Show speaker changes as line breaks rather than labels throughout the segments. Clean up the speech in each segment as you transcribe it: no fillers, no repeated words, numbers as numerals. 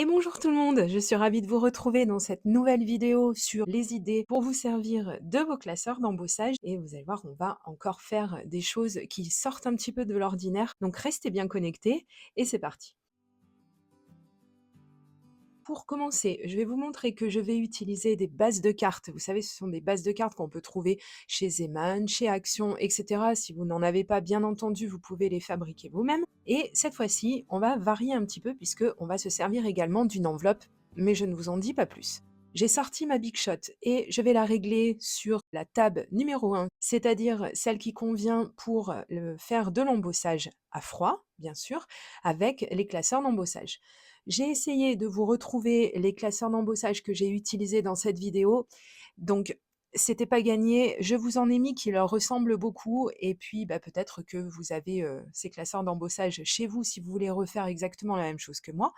Et bonjour tout le monde, je suis ravie de vous retrouver dans cette nouvelle vidéo sur les idées pour vous servir de vos classeurs d'embossage. Et vous allez voir, on va encore faire des choses qui sortent un petit peu de l'ordinaire. Donc restez bien connectés et c'est parti. Pour commencer, je vais vous montrer que je vais utiliser des bases de cartes. Vous savez, ce sont des bases de cartes qu'on peut trouver chez Zeman, chez Action, etc. Si vous n'en avez pas, bien entendu, vous pouvez les fabriquer vous-même. Et cette fois-ci, on va varier un petit peu puisque on va se servir également d'une enveloppe, mais je ne vous en dis pas plus. J'ai sorti ma Big Shot et je vais la régler sur la table numéro 1, c'est-à-dire celle qui convient pour faire de l'embossage à froid, bien sûr, avec les classeurs d'embossage. J'ai essayé de vous retrouver les classeurs d'embossage que j'ai utilisés dans cette vidéo, donc c'était pas gagné. Je vous en ai mis qui leur ressemblent beaucoup et puis, bah, peut-être que vous avez, ces classeurs d'embossage chez vous si vous voulez refaire exactement la même chose que moi.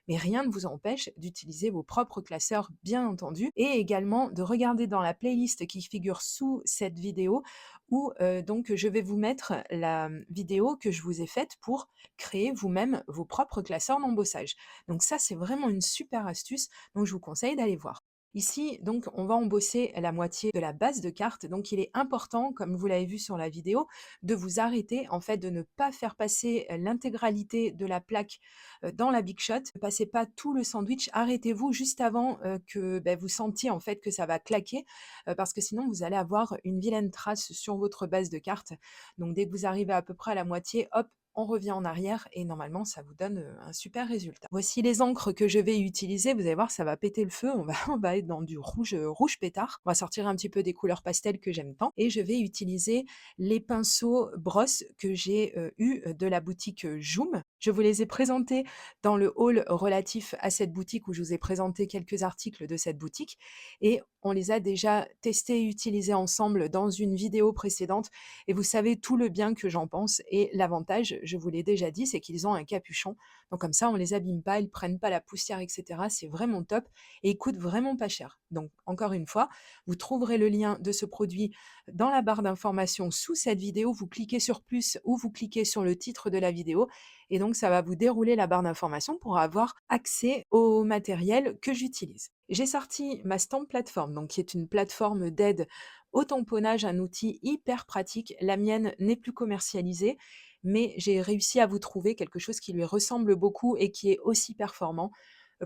Mais rien ne vous empêche d'utiliser vos propres classeurs, bien entendu, et également de regarder dans la playlist qui figure sous cette vidéo où donc je vais vous mettre la vidéo que je vous ai faite pour créer vous-même vos propres classeurs d'embossage. Donc ça, c'est vraiment une super astuce, donc je vous conseille d'aller voir. Ici, donc, on va embosser la moitié de la base de carte. Donc, il est important, comme vous l'avez vu sur la vidéo, de vous arrêter, en fait, de ne pas faire passer l'intégralité de la plaque dans la Big Shot. Ne passez pas tout le sandwich, arrêtez-vous juste avant que vous sentiez en fait que ça va claquer, parce que sinon vous allez avoir une vilaine trace sur votre base de cartes. Donc dès que vous arrivez à peu près à la moitié, hop, on revient en arrière et normalement ça vous donne un super résultat. Voici les encres que je vais utiliser. Vous allez voir, ça va péter le feu. On va, on va être dans du rouge, rouge pétard. On va sortir un petit peu des couleurs pastel que j'aime tant. Et je vais utiliser les pinceaux brosses que j'ai eu de la boutique Joom. Je vous les ai présentés dans le haul relatif à cette boutique où je vous ai présenté quelques articles de cette boutique et on les a déjà testés et utilisés ensemble dans une vidéo précédente et vous savez tout le bien que j'en pense et l'avantage, je vous l'ai déjà dit, c'est qu'ils ont un capuchon. Donc comme ça, on les abîme pas, ils prennent pas la poussière, etc. C'est vraiment top et ils coûtent vraiment pas cher. Donc encore une fois, vous trouverez le lien de ce produit dans la barre d'informations sous cette vidéo. Vous cliquez sur plus ou vous cliquez sur le titre de la vidéo et donc ça va vous dérouler la barre d'informations pour avoir accès au matériel que j'utilise. J'ai sorti ma Stamp Platform, donc qui est une plateforme d'aide au tamponnage, un outil hyper pratique. La mienne n'est plus commercialisée, mais j'ai réussi à vous trouver quelque chose qui lui ressemble beaucoup et qui est aussi performant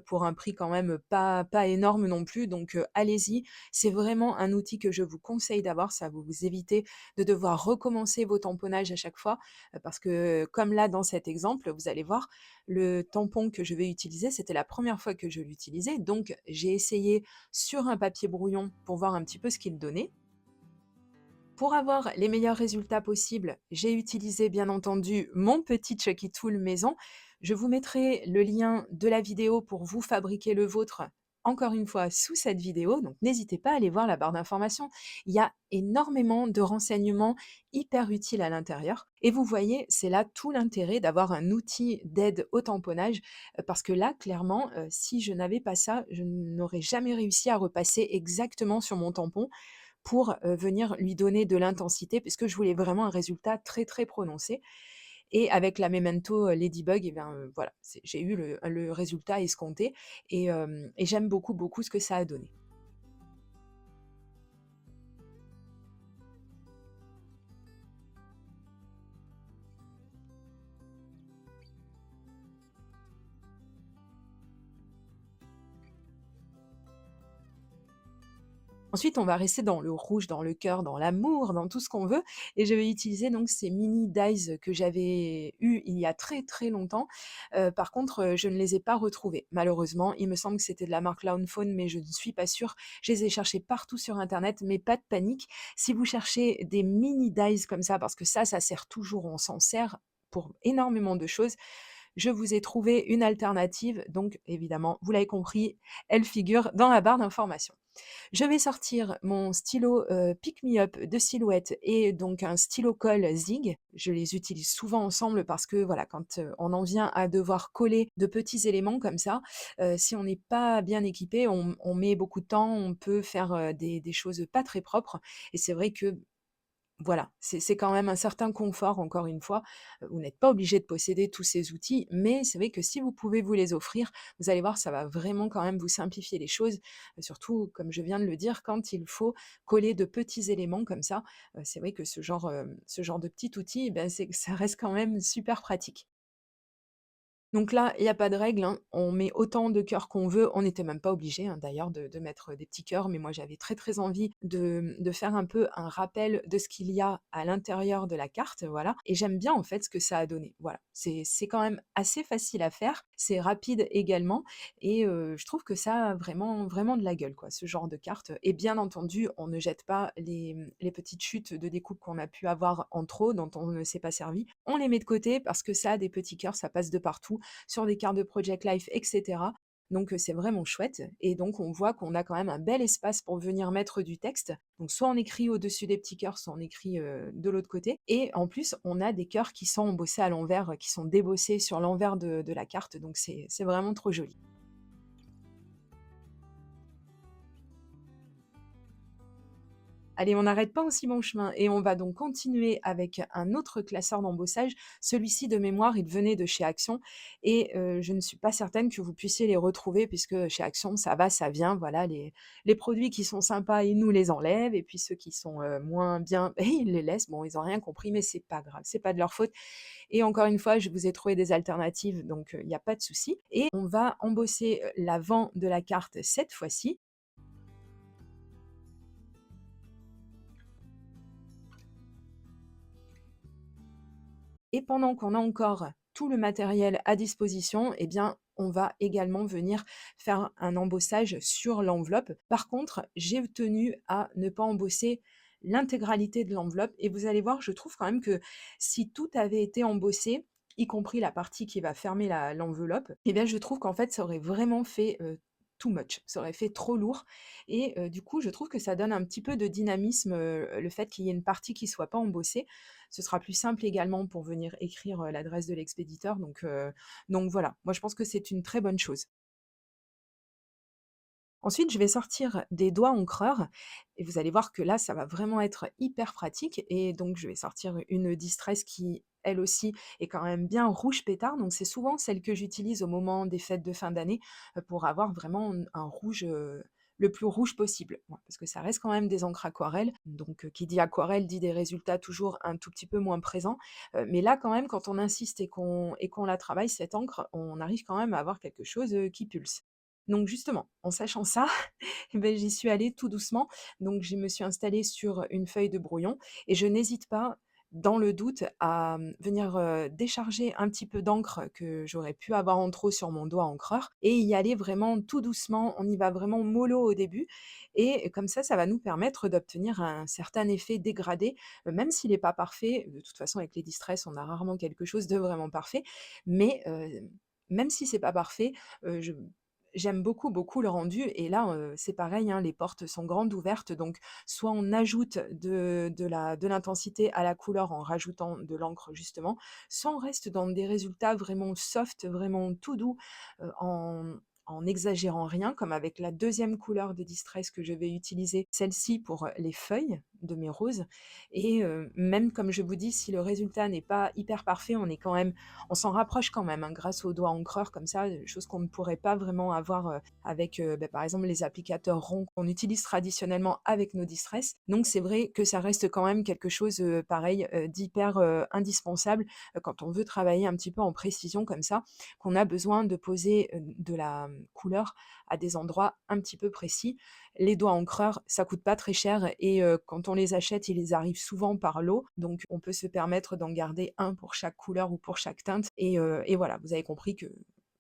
pour un prix quand même pas énorme non plus. Donc allez-y, c'est vraiment un outil que je vous conseille d'avoir. Ça va vous éviter de devoir recommencer vos tamponnages à chaque fois parce que comme là dans cet exemple, vous allez voir, le tampon que je vais utiliser, c'était la première fois que je l'utilisais. Donc j'ai essayé sur un papier brouillon pour voir un petit peu ce qu'il donnait. Pour avoir les meilleurs résultats possibles, j'ai utilisé bien entendu mon petit Chucky Tool maison. Je vous mettrai le lien de la vidéo pour vous fabriquer le vôtre, encore une fois, sous cette vidéo. Donc n'hésitez pas à aller voir la barre d'informations. Il y a énormément de renseignements hyper utiles à l'intérieur. Et vous voyez, c'est là tout l'intérêt d'avoir un outil d'aide au tamponnage. Parce que là, clairement, si je n'avais pas ça, je n'aurais jamais réussi à repasser exactement sur mon tampon pour venir lui donner de l'intensité puisque je voulais vraiment un résultat très, très prononcé et avec la Memento Ladybug et bien, voilà, j'ai eu le résultat escompté et j'aime beaucoup, beaucoup ce que ça a donné. Ensuite, on va rester dans le rouge, dans le cœur, dans l'amour, dans tout ce qu'on veut et je vais utiliser donc ces mini dies que j'avais eus il y a très, très longtemps. Par contre, je ne les ai pas retrouvés, malheureusement. Il me semble que c'était de la marque Lawn Fawn, mais je ne suis pas sûre. Je les ai cherchés partout sur internet, mais pas de panique. Si vous cherchez des mini dies comme ça, parce que ça sert toujours, on s'en sert pour énormément de choses, je vous ai trouvé une alternative, donc évidemment, vous l'avez compris, elle figure dans la barre d'informations. Je vais sortir mon stylo, Pick Me Up de Silhouette et donc un stylo colle Zig. Je les utilise souvent ensemble parce que voilà, quand, on en vient à devoir coller de petits éléments comme ça, si on n'est pas bien équipé, on met beaucoup de temps, on peut faire, des choses pas très propres et c'est vrai que Voilà, c'est quand même un certain confort encore une fois. Vous n'êtes pas obligé de posséder tous ces outils, mais c'est vrai que si vous pouvez vous les offrir, vous allez voir, ça va vraiment quand même vous simplifier les choses. Surtout, comme je viens de le dire, quand il faut coller de petits éléments comme ça, c'est vrai que ce genre de petit outil, eh ben, c'est ça reste quand même super pratique. Donc là, il y a pas de règle, hein. On met autant de cœurs qu'on veut. On n'était même pas obligé, hein, d'ailleurs de mettre des petits cœurs, mais moi j'avais très, très envie de faire un peu un rappel de ce qu'il y a à l'intérieur de la carte, voilà, et j'aime bien en fait ce que ça a donné. Voilà, c'est quand même assez facile à faire, c'est rapide également et je trouve que ça a vraiment vraiment de la gueule quoi, ce genre de carte et bien entendu, on ne jette pas les petites chutes de découpe qu'on a pu avoir en trop, dont on ne s'est pas servi. On les met de côté parce que ça a des petits cœurs, ça passe de partout sur des cartes de Project Life, et cetera. Donc c'est vraiment chouette et donc on voit qu'on a quand même un bel espace pour venir mettre du texte. Donc soit on écrit au-dessus des petits cœurs, soit on écrit, de l'autre côté et en plus on a des cœurs qui sont embossés à l'envers, qui sont débossés sur l'envers de la carte, donc c'est vraiment trop joli. Allez, on n'arrête pas en si bon chemin et on va donc continuer avec un autre classeur d'embossage. Celui-ci, de mémoire, il venait de chez Action et je ne suis pas certaine que vous puissiez les retrouver puisque chez Action, ça va, ça vient. Voilà, les produits qui sont sympas, ils nous les enlèvent et puis ceux qui sont, moins bien, beh, ils les laissent. Bon, ils ont rien compris, mais c'est pas grave, c'est pas de leur faute et encore une fois, je vous ai trouvé des alternatives, donc il y a pas de souci et on va embosser, l'avant de la carte cette fois-ci. Et pendant qu'on a encore tout le matériel à disposition, eh bien, on va également venir faire un embossage sur l'enveloppe. Par contre, j'ai tenu à ne pas embosser l'intégralité de l'enveloppe et vous allez voir, je trouve quand même que si tout avait été embossé, y compris la partie qui va fermer l'enveloppe, eh bien, je trouve qu'en fait, ça aurait vraiment fait too much, ça aurait fait trop lourd et du coup, je trouve que ça donne un petit peu de dynamisme, le fait qu'il y ait une partie qui soit pas embossée. Ce sera plus simple également pour venir écrire, l'adresse de l'expéditeur donc voilà, moi je pense que c'est une très bonne chose. Ensuite, je vais sortir des doigts encreurs et vous allez voir que là, ça va vraiment être hyper pratique et donc je vais sortir une distress qui, elle aussi, est quand même bien rouge pétard. Donc c'est souvent celle que j'utilise au moment des fêtes de fin d'année, pour avoir vraiment un rouge, le plus rouge possible. Ouais, parce que ça reste quand même des encres aquarelles, donc qui dit aquarelle dit des résultats toujours un tout petit peu moins présents, mais là quand même quand on insiste et qu'on la travaille cette encre, on arrive quand même à avoir quelque chose, qui pulse. Donc justement, en sachant ça, et beh, j'y suis allée tout doucement. Donc je me suis installée sur une feuille de brouillon et je n'hésite pas, dans le doute, à, venir, décharger un petit peu d'encre que j'aurais pu avoir en trop sur mon doigt encreur et y aller vraiment tout doucement. On y va vraiment mollo au début et comme ça va nous permettre d'obtenir un certain effet dégradé, même s'il n'est pas parfait. De toute façon, avec les distress, on a rarement quelque chose de vraiment parfait, mais même si c'est pas parfait, je j'aime beaucoup, beaucoup le rendu et là, c'est pareil, hein, les portes sont grandes ouvertes donc soit on ajoute de l'intensité à la couleur en rajoutant de l'encre justement, soit on reste dans des résultats vraiment soft, vraiment tout doux, en n'exagérant rien comme avec la deuxième couleur de Distress que je vais utiliser, celle-ci pour, les feuilles de mes roses et même comme je vous dis, si le résultat n'est pas hyper parfait, on s'en rapproche quand même, hein, grâce aux doigts encreurs comme ça, chose qu'on ne pourrait pas vraiment avoir, avec, par exemple, les applicateurs ronds qu'on utilise traditionnellement avec nos Distress. Donc c'est vrai que ça reste quand même quelque chose, pareil, d'hyper, indispensable, quand on veut travailler un petit peu en précision comme ça, qu'on a besoin de poser, de la, couleur à des endroits un petit peu précis. Les doigts encreurs, ça coûte pas très cher et quand on les achète, ils les arrivent souvent par lot, donc on peut se permettre d'en garder un pour chaque couleur ou pour chaque teinte et voilà, vous avez compris que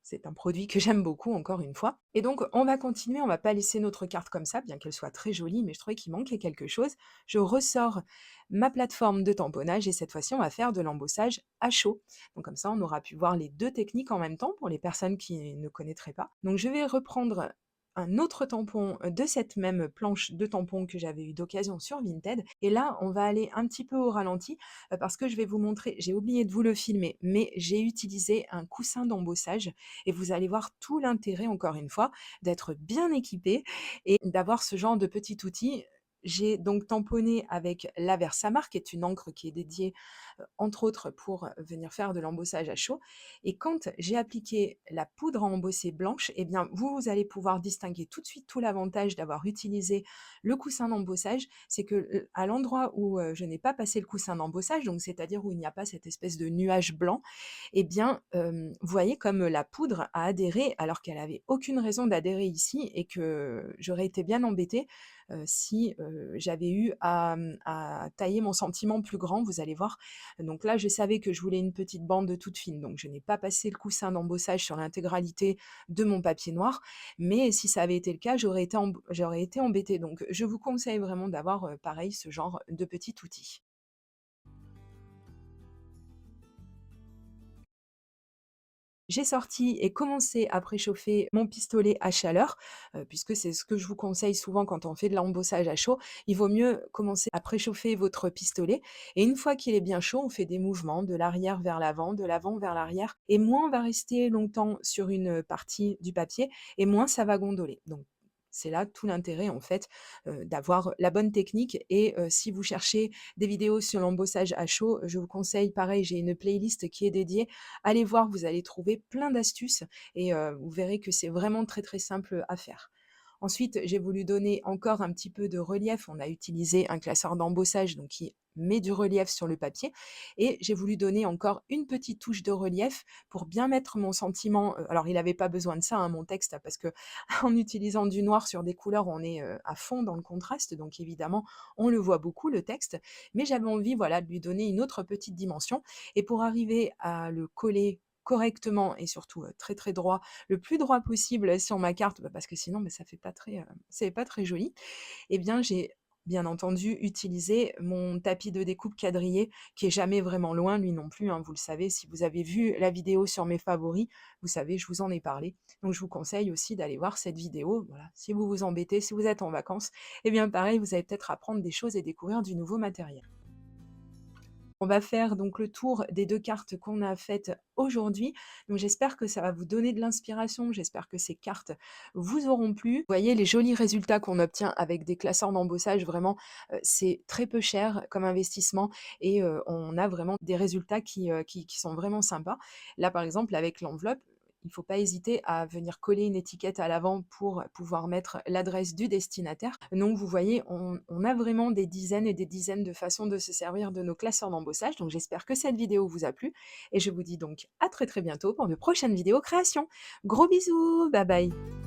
c'est un produit que j'aime beaucoup encore une fois et donc on va continuer, on va pas laisser notre carte comme ça, bien qu'elle soit très jolie, mais je trouvais qu'il manquait quelque chose. Je ressors ma plateforme de tamponnage et cette fois-ci, on va faire de l'embossage à chaud. Donc comme ça, on aura pu voir les 2 techniques en même temps pour les personnes qui ne connaîtraient pas. Donc je vais reprendre un autre tampon, de cette même planche de tampons que j'avais eu d'occasion sur Vinted et là, on va aller un petit peu au ralenti, parce que je vais vous montrer j'ai oublié de vous le filmer, mais j'ai utilisé un coussin d'embossage et vous allez voir tout l'intérêt, encore une fois, d'être bien équipé et d'avoir ce genre de petit outil. J'ai donc tamponné avec la Versamark, qui est une encre qui est dédiée, entre autres pour, venir faire de l'embossage à chaud et quand j'ai appliqué la poudre à embosser blanche et bien, vous allez pouvoir distinguer tout de suite tout l'avantage d'avoir utilisé le coussin d'embossage. C'est que, à l'endroit où, je n'ai pas passé le coussin d'embossage, donc c'est-à-dire où il n'y a pas cette espèce de nuage blanc et bien, vous voyez comme la poudre a adhéré alors qu'elle avait aucune raison d'adhérer ici et que j'aurais été bien embêtée, si, j'avais eu à tailler mon sentiment plus grand, vous allez voir. Donc là, je savais que je voulais une petite bande toute fine, donc je n'ai pas passé le coussin d'embossage sur l'intégralité de mon papier noir, mais si ça avait été le cas, j'aurais été embêtée. Donc je vous conseille vraiment d'avoir, pareil, ce genre de petit outil. J'ai sorti et commencé à préchauffer mon pistolet à chaleur, puisque c'est ce que je vous conseille souvent quand on fait de l'embossage à chaud. Il vaut mieux commencer à préchauffer votre pistolet et une fois qu'il est bien chaud, on fait des mouvements de l'arrière vers l'avant, de l'avant vers l'arrière et moins on va rester longtemps sur une partie du papier et moins ça va gondoler. Donc c'est là tout l'intérêt en fait, d'avoir la bonne technique et si vous cherchez des vidéos sur l'embossage à chaud, je vous conseille pareil, j'ai une playlist qui est dédiée. Allez voir, vous allez trouver plein d'astuces et vous verrez que c'est vraiment très, très simple à faire. Ensuite, j'ai voulu donner encore un petit peu de relief. On a utilisé un classeur d'embossage donc qui met du relief sur le papier et j'ai voulu donner encore une petite touche de relief pour bien mettre mon sentiment, alors il n'avait pas besoin de ça, hein, mon texte, parce que en utilisant du noir sur des couleurs, on est, à fond dans le contraste, donc évidemment, on le voit beaucoup le texte, mais j'avais envie, voilà, de lui donner une autre petite dimension et pour arriver à le coller correctement et surtout, très, très droit, le plus droit possible sur ma carte, parce que sinon, ça fait pas très, c'est pas très joli et bien, j'ai bien entendu utilisé mon tapis de découpe quadrillé qui est jamais vraiment loin, lui non plus, hein, vous le savez. Si vous avez vu la vidéo sur mes favoris, vous savez, je vous en ai parlé. Donc je vous conseille aussi d'aller voir cette vidéo, voilà. Si vous vous embêtez, si vous êtes en vacances et bien pareil, vous allez peut-être apprendre des choses et découvrir du nouveau matériel. On va faire donc le tour des 2 cartes qu'on a faites aujourd'hui. Donc j'espère que ça va vous donner de l'inspiration, j'espère que ces cartes vous auront plu. Vous voyez les jolis résultats qu'on obtient avec des classeurs d'embossage, vraiment, c'est très peu cher comme investissement et on a vraiment des résultats qui sont vraiment sympas. Là, par exemple, avec l'enveloppe, il ne faut pas hésiter à venir coller une étiquette à l'avant pour pouvoir mettre l'adresse du destinataire. Donc vous voyez, on a vraiment des dizaines et des dizaines de façons de se servir de nos classeurs d'embossage. Donc j'espère que cette vidéo vous a plu et je vous dis donc à très très bientôt pour de prochaines vidéos création. Gros bisous, bye bye.